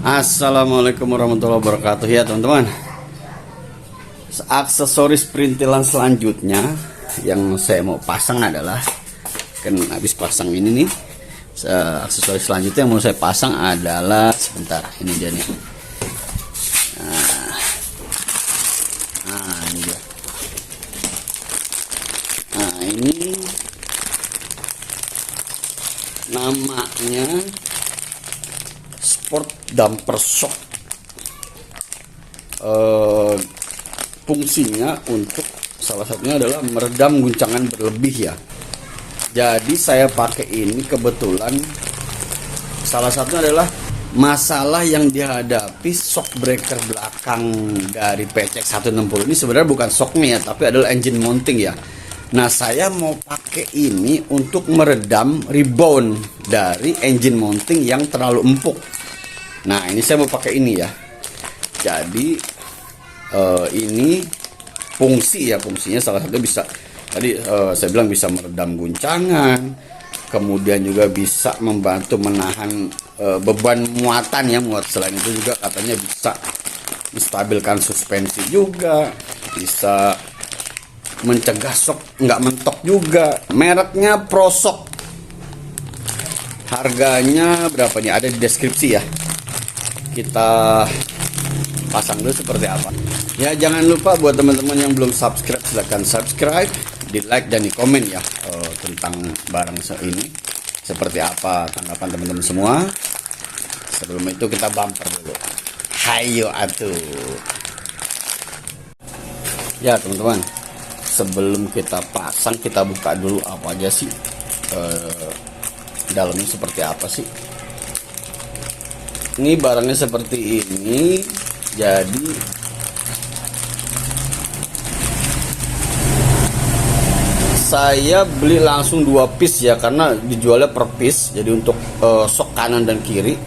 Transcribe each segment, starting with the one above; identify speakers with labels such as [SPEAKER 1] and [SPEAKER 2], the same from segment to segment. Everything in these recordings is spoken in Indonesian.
[SPEAKER 1] Assalamualaikum warahmatullahi wabarakatuh ya teman-teman. Aksesoris perintilan selanjutnya yang saya mau pasang adalah, kan habis pasang ini nih, aksesoris selanjutnya yang mau saya pasang adalah, sebentar, ini dia nih. Nah ini dia. Nah ini namanya Sport Damper Shock. Fungsinya untuk salah satunya adalah meredam guncangan berlebih ya. Jadi saya pakai ini kebetulan salah satunya adalah masalah yang dihadapi shock breaker belakang dari PCX 160 ini sebenarnya bukan shocknya ya, tapi adalah engine mounting ya. Nah saya mau pakai ini untuk meredam rebound dari engine mounting yang terlalu empuk. Nah ini saya mau pakai ini ya. Jadi ini fungsinya salah satu bisa tadi saya bilang bisa meredam guncangan, kemudian juga bisa membantu menahan beban muatan ya, selain itu juga katanya bisa menstabilkan suspensi juga, bisa mencegah shock nggak mentok juga. Mereknya ProShock. Harganya berapa nih? Ada di deskripsi ya. Kita pasang dulu seperti apa. Ya jangan lupa buat teman-teman yang belum subscribe, silahkan subscribe, di like dan di komen ya tentang barang ini seperti apa tanggapan teman-teman semua. Sebelum itu kita bumper dulu. Hayo atuh. Ya teman-teman, sebelum kita pasang kita buka dulu apa aja sih dalamnya seperti apa sih. Ini barangnya seperti ini. Jadi saya beli langsung 2 piece ya, karena dijualnya per piece. Jadi untuk shock kanan dan kiri.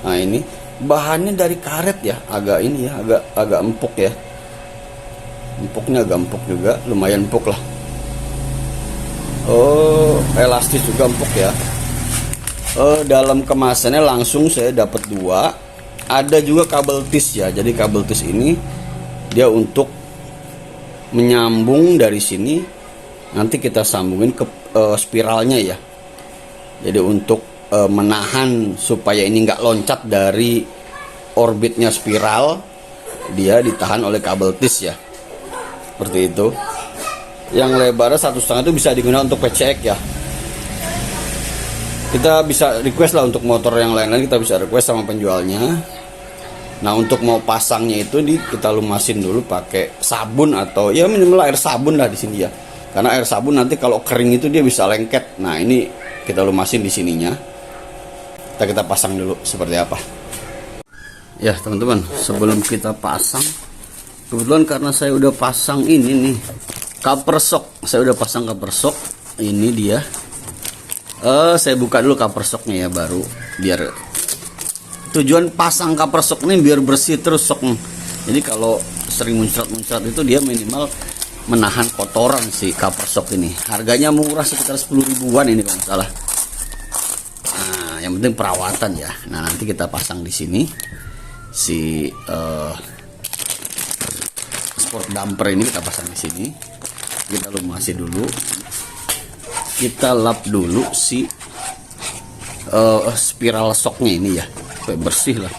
[SPEAKER 1] Nah ini bahannya dari karet ya, agak ini ya, agak empuk ya. Empuknya agak empuk juga, lumayan empuk lah. Oh, elastis juga empuk ya. Dalam kemasannya langsung saya dapat 2. Ada juga kabel tis ya. Jadi kabel tis ini dia untuk menyambung dari sini, nanti kita sambungin ke spiralnya ya. Jadi untuk menahan supaya ini nggak loncat dari orbitnya spiral, dia ditahan oleh kabel tis ya. Seperti itu. Yang lebarnya 1,5 itu bisa digunakan untuk PCX ya. Kita bisa request lah untuk motor yang lain-lain, kita bisa request sama penjualnya. Nah untuk mau pasangnya itu kita lumasin dulu pakai sabun atau ya minimal air sabun lah di sini ya. Karena air sabun nanti kalau kering itu dia bisa lengket. Nah ini kita lumasin di sininya. Kita pasang dulu seperti apa. Ya teman-teman, sebelum kita pasang, kebetulan karena saya udah pasang ini nih cover shock, saya udah pasang cover shock. Ini dia. Saya buka dulu cover shocknya ya, baru biar tujuan pasang cover shock ini biar bersih terus shock. Jadi kalau sering muncrat-muncrat itu dia minimal menahan kotoran si cover shock ini. Harganya murah, sekitar 10 ribuan ini kalau nggak salah. Nah yang penting perawatan ya. Nah nanti kita pasang di sini si sport damper ini, kita pasang di sini. Kita lumasi dulu, kita lap dulu si spiral shocknya ini ya, supaya bersih lah.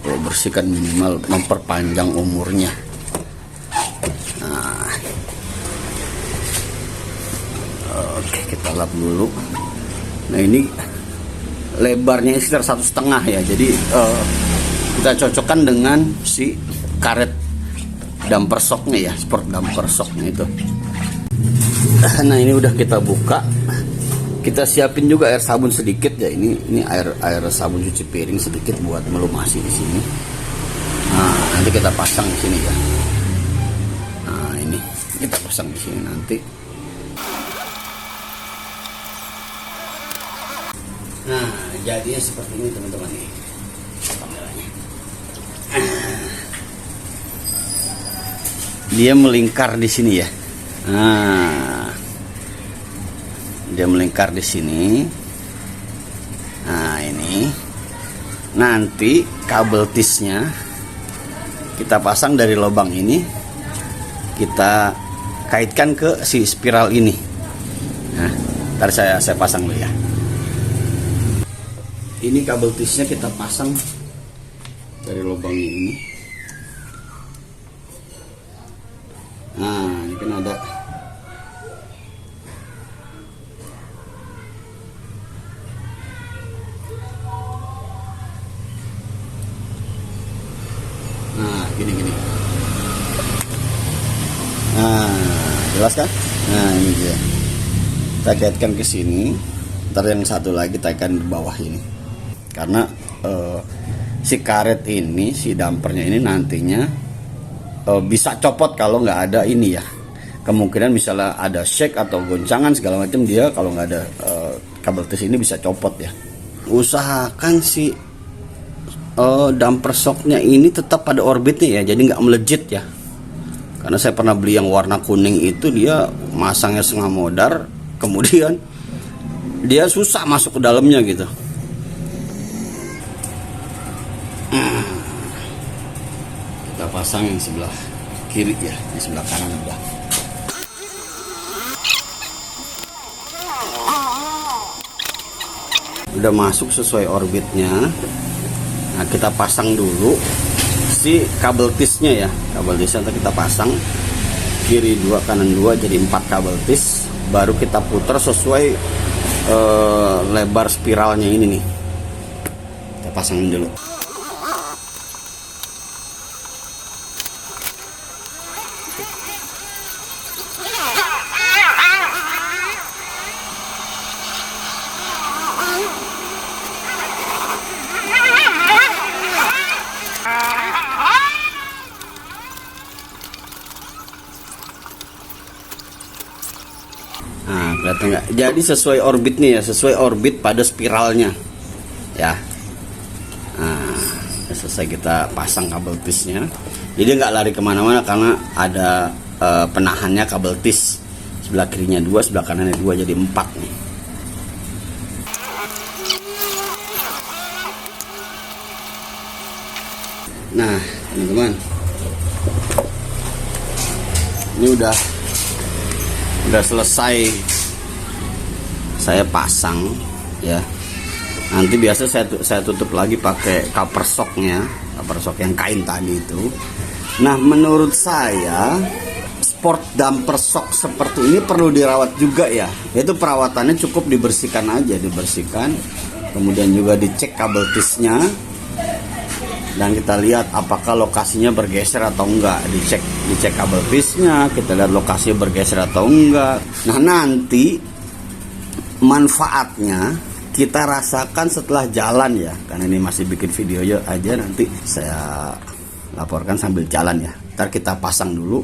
[SPEAKER 1] Kalau bersih kan minimal memperpanjang umurnya. Nah, oke, kita lap dulu. Nah ini lebarnya sekitar 1,5 ya, jadi kita cocokkan dengan si karet damper shocknya ya, sport damper shocknya itu. Nah ini udah kita buka, kita siapin juga air sabun sedikit ya. Ini air sabun cuci piring sedikit buat melumasi di sini. Nah nanti kita pasang di sini ya. Nah ini kita pasang di sini nanti. Nah jadinya seperti ini teman-teman nih kameranya. Dia melingkar di sini ya. Nah, dia melingkar di sini. Nah ini nanti kabel tisnya kita pasang dari lubang ini, kita kaitkan ke si spiral ini. Nah, ntar saya pasang dulu ya. Ini kabel tisnya kita pasang dari lubang ini. Nah, ini kan ada. Nah, gini. Nah, jelas kan? Nah, ini dia. Kita kaitkan ke sini. Ntar yang satu lagi tekan di bawah ini. Karena si karet ini, si dampernya ini nantinya bisa copot kalau nggak ada ini ya. Kemungkinan misalnya ada shake atau goncangan segala macam, dia kalau nggak ada kabel tis ini bisa copot ya. Usahakan si damper shocknya ini tetap pada orbitnya ya, jadi nggak melejit ya. Karena saya pernah beli yang warna kuning itu, dia masangnya setengah modar, kemudian dia susah masuk ke dalamnya gitu. Kita pasang yang sebelah kiri ya, di sebelah kanan udah. Udah masuk sesuai orbitnya. Nah, kita pasang dulu si kabel tisnya ya. Kabel tisnya kita pasang kiri 2 kanan 2 jadi 4 kabel tis. Baru kita putar sesuai lebar spiralnya ini nih. Kita pasangin dulu. Nah, kelihatan nggak? Jadi sesuai orbitnya ya, sesuai orbit pada spiralnya ya. Nah, selesai kita pasang kabel tisnya. Jadi nggak lari kemana-mana karena ada penahannya kabel tis. Sebelah kirinya 2, sebelah kanannya 2 jadi 4 nih. Nah, teman-teman, ini udah selesai saya pasang ya. Nanti biasa saya tutup lagi pakai cover shocknya, cover shock yang kain tadi itu. Nah, menurut saya sport damper shock seperti ini perlu dirawat juga ya. Itu perawatannya cukup dibersihkan aja, kemudian juga dicek kabel tisnya. Dan kita lihat apakah lokasinya bergeser atau enggak, dicek kabel pisnya, kita lihat lokasinya bergeser atau enggak. Nah, nanti manfaatnya kita rasakan setelah jalan ya, karena ini masih bikin video aja, nanti saya laporkan sambil jalan ya. Ntar kita pasang dulu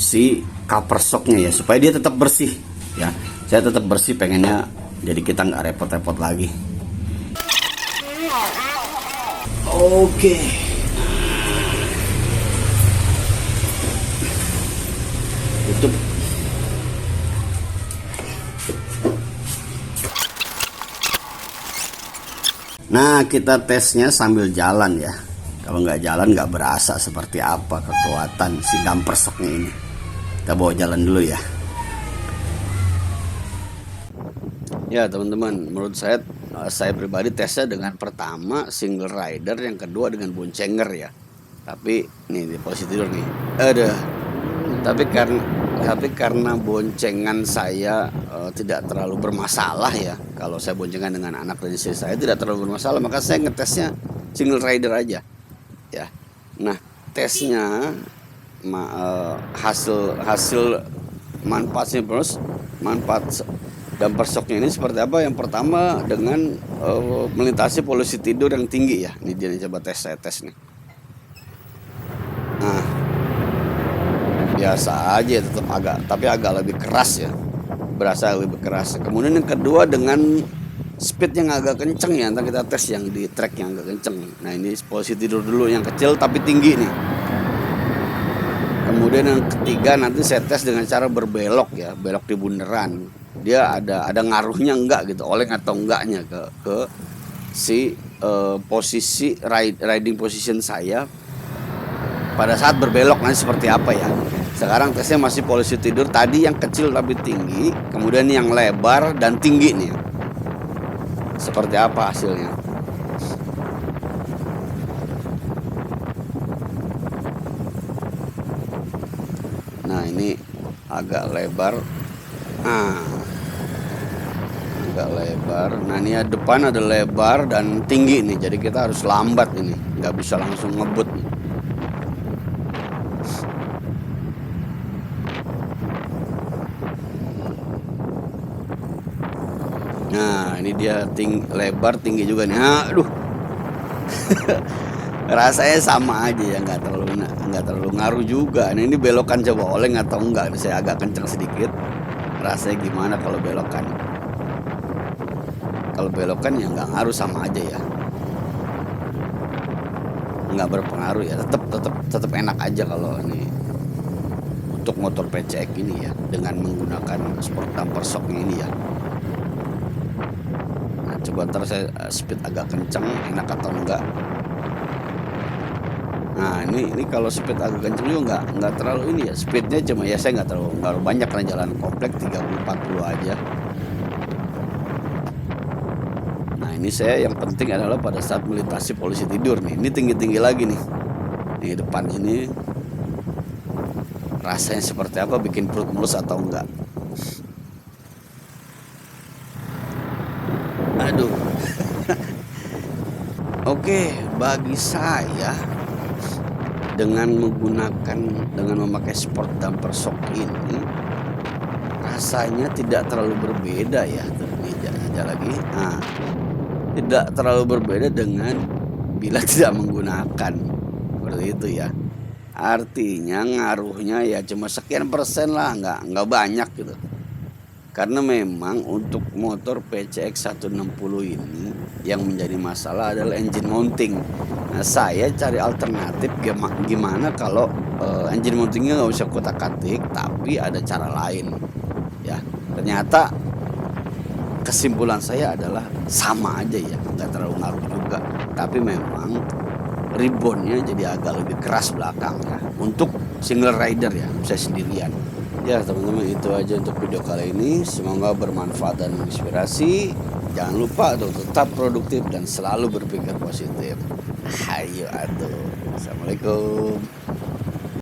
[SPEAKER 1] si cover shocknya ya, supaya dia tetap bersih ya. Saya tetap bersih pengennya, jadi kita nggak repot-repot lagi. Oke. Tutup. Nah, kita tesnya sambil jalan ya. Kalau nggak jalan nggak berasa seperti apa kekuatan si damper shocknya ini. Kita bawa jalan dulu ya. Ya teman-teman, menurut saya pribadi tesnya dengan pertama single rider, yang kedua dengan boncenger ya. Tapi nih di posisi tidur nih, tapi karena boncengan saya tidak terlalu bermasalah ya. Kalau saya boncengan dengan anak dan istri saya tidak terlalu bermasalah, maka saya ngetesnya single rider aja ya. Nah, tesnya hasil manfaat damper shocknya ini seperti apa? Yang pertama dengan melintasi polusi tidur yang tinggi ya. Ini dia nih, coba saya tes nih. Nah, biasa aja tetap agak lebih keras ya, berasa lebih keras. Kemudian yang kedua dengan speed yang agak kenceng ya, nanti kita tes yang di track yang agak kenceng. Nah, ini posisi tidur dulu yang kecil tapi tinggi nih. Kemudian yang ketiga nanti saya tes dengan cara berbelok ya, belok di bundaran. Dia ada ngaruhnya enggak gitu, oleng atau enggaknya ke si posisi riding position saya pada saat berbelok nanti seperti apa ya. Sekarang tesnya masih posisi tidur, tadi yang kecil tapi tinggi, kemudian yang lebar dan tinggi nih. Seperti apa hasilnya? Nah, ini agak lebar. Agak lebar. Nah, ini ya, depan ada lebar dan tinggi nih. Jadi kita harus lambat ini, nggak bisa langsung ngebut nih. Nah, ini dia lebar tinggi juga nih. Aduh. Rasanya sama aja ya, nggak terlalu ngaruh juga. Nah, ini belokan coba oleng atau enggak? Ini saya agak kencang sedikit. Rasanya gimana kalau belokan? Kalau belokan ya nggak ngaruh, sama aja ya. Nggak berpengaruh ya. Tetap enak aja kalau ini untuk motor PCX ini ya, dengan menggunakan sport damper shocknya ini ya. Nah, coba ntar saya speed agak kencang, enak atau enggak. Nah, ini kalau speed agak kenceng juga nggak terlalu ini ya, speednya cuma ya saya nggak terlalu banyak karena jalan komplek 30-40 aja. Nah, ini saya yang penting adalah pada saat melintasi polisi tidur nih, ini tinggi-tinggi lagi nih. Nih depan ini rasanya seperti apa, bikin perut mulus atau enggak? Aduh. Oke, bagi saya dengan memakai sport damper shock ini rasanya tidak terlalu berbeda ya. Ini aja lagi. Nah, tidak terlalu berbeda dengan bila tidak menggunakan, seperti itu ya. Artinya ngaruhnya ya cuma sekian persen lah, nggak banyak gitu. Karena memang untuk motor PCX 160 ini yang menjadi masalah adalah engine mounting. Nah, saya cari alternatif gimana kalau engine mountingnya nggak usah kotak-katik, tapi ada cara lain. Ya, ternyata kesimpulan saya adalah sama aja ya, nggak terlalu ngaruh juga. Tapi memang ribonnya jadi agak lebih keras belakang ya. Untuk single rider ya, saya sendirian. Ya teman-teman, itu aja untuk video kali ini. Semoga bermanfaat dan menginspirasi. Jangan lupa untuk tetap produktif dan selalu berpikir positif. Ayo atuh. Assalamualaikum.